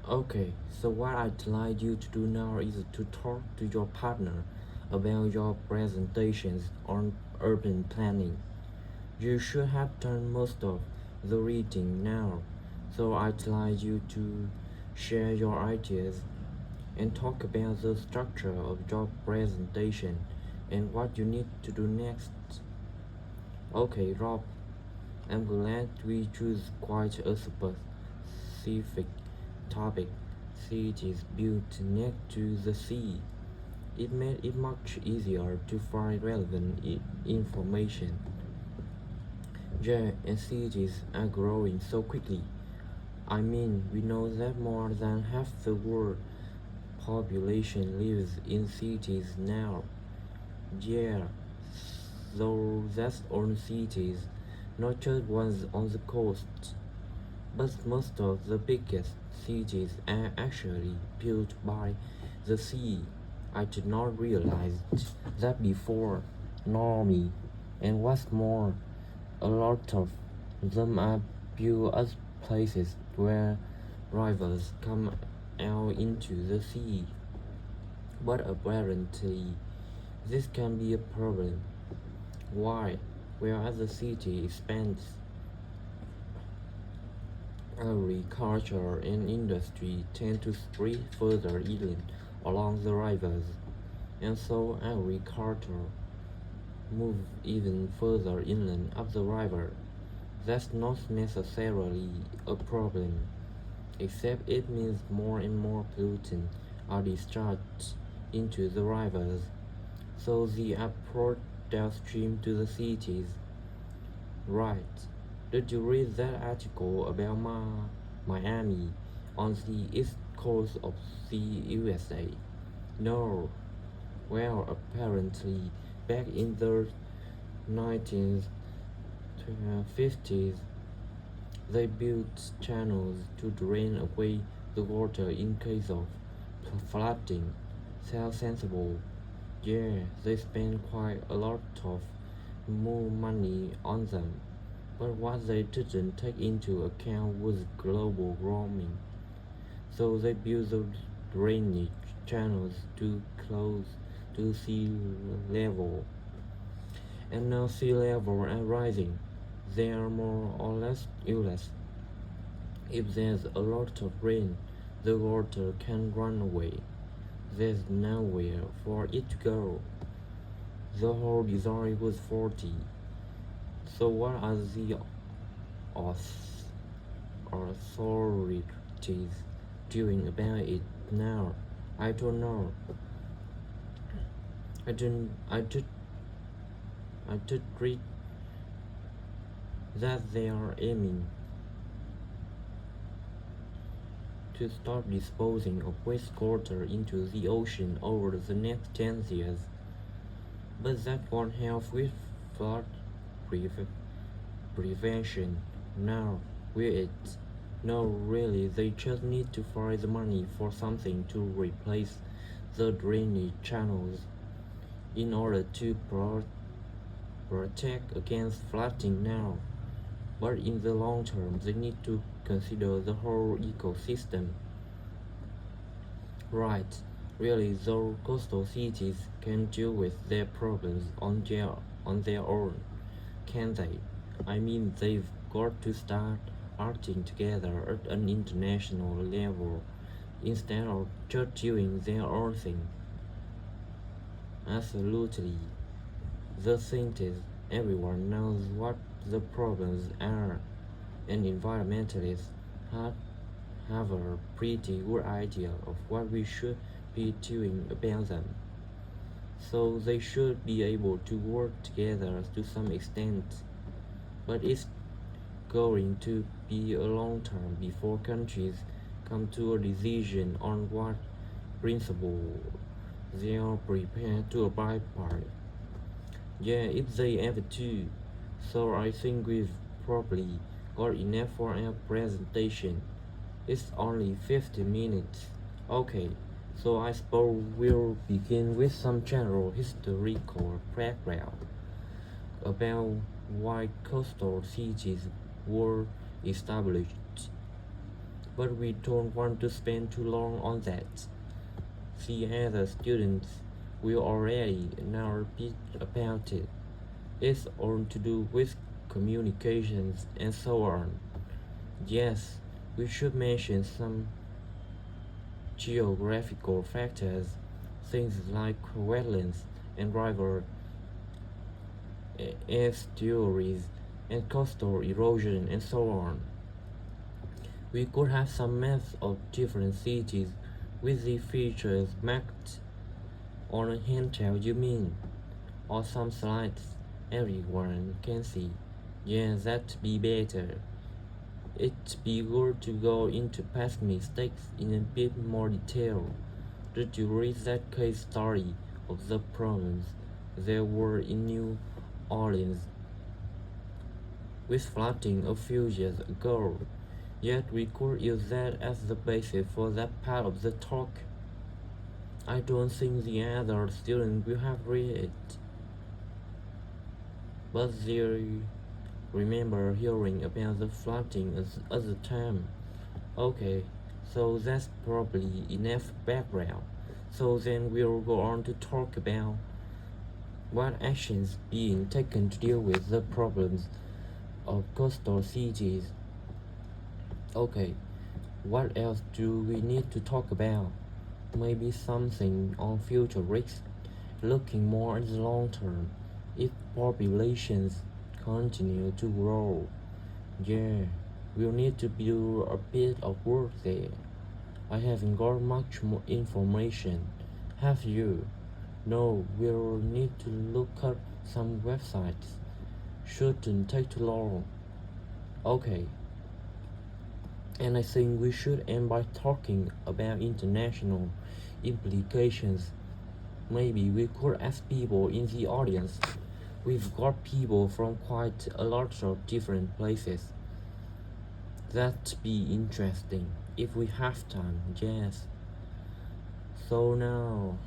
Okay, so what I'd like you to do now is to talk to your partner about your presentations on urban planning. You should have done most of the reading now, so I'd like you to share your ideas and talk about the structure of your presentation and what you need to do next. Okay, Rob, I'm glad we choose quite a specific topic. Cities built next to the sea. It made it much easier to find relevant information. Yeah, and cities are growing so quickly. I mean, we know that more than half the world population lives in cities now. Yeah, so that's on cities, not just ones on the coast. But most of the biggest cities are actually built by the sea. I did not realize that before. Normie, and what's more, a lot of them are built as places where rivers come out into the sea. But apparently, this can be a problem. Why? Whereas the city expands, agriculture and industry tend to spread further inland along the rivers, and so agriculture move even further inland up the river. That's not necessarily a problem, except it means more and more pollutants are discharged into the rivers, so the approach downstream to the cities. Right. Did you read that article about Miami on the east coast of the USA? No. Well, apparently, back in the 1950s, they built channels to drain away the water in case of flooding. Sounds sensible. Yeah, they spent quite a lot of more money on them. But what they didn't take into account was global warming. So they built the drainage channels too close to sea level. And now sea level are rising. They are more or less useless. If there's a lot of rain, the water can run away. There's nowhere for it to go. The whole design was faulty. So what are the authorities doing about it now? I don't know. I didn't. I did read that they are aiming to start disposing of wastewater into the ocean over the next 10 years. But that won't help with flood prevention now, will it? No, really, they just need to find the money for something to replace the drainage channels in order to protect against flooding now. But in the long term, they need to consider the whole ecosystem. Right, really, though coastal cities can deal with their problems on their own, can they? I mean, they've got to start acting together at an international level instead of just doing their own thing. Absolutely. The thing is, everyone knows what the problems are, and environmentalists have, have a pretty good idea of what we should be doing about them. So they should be able to work together to some extent. But it's going to be a long time before countries come to a decision on what principle they are prepared to abide by. Yeah, if they ever do. So I think we've probably got enough for our presentation. It's only 50 minutes. Okay, so I suppose we'll begin with some general historical background about why coastal cities were established. but we don't want to spend too long on that. The other students will already know a bit about it. It's all to do with communications and so on. Yes, we should mention some geographical factors, things like wetlands and river estuaries and coastal erosion and so on. We could have some maps of different cities with the features marked on a handheld, you mean, or some slides everyone can see. Yeah, that'd be better. It'd be good to go into past mistakes in a bit more detail. Did you read that case study of the problems there were in New Orleans with flooding a few years ago? Yet we could use that as the basis for that part of the talk. I don't think the other students will have read it, but they remember hearing about the flooding at the time. Okay, so that's probably enough background. So then we'll go on to talk about what actions being taken to deal with the problems of coastal cities. Okay, what else do we need to talk about? Maybe something on future risks, looking more at the long term. If populations continue to grow, yeah, we'll need to do a bit of work there. I haven't got much more information. Have you? No, we'll need to look up some websites. Shouldn't take too long. Okay. And I think we should end by talking about international implications. Maybe we could ask people in the audience. We've got people from quite a lot of different places. That'd be interesting if we have time, yes. So now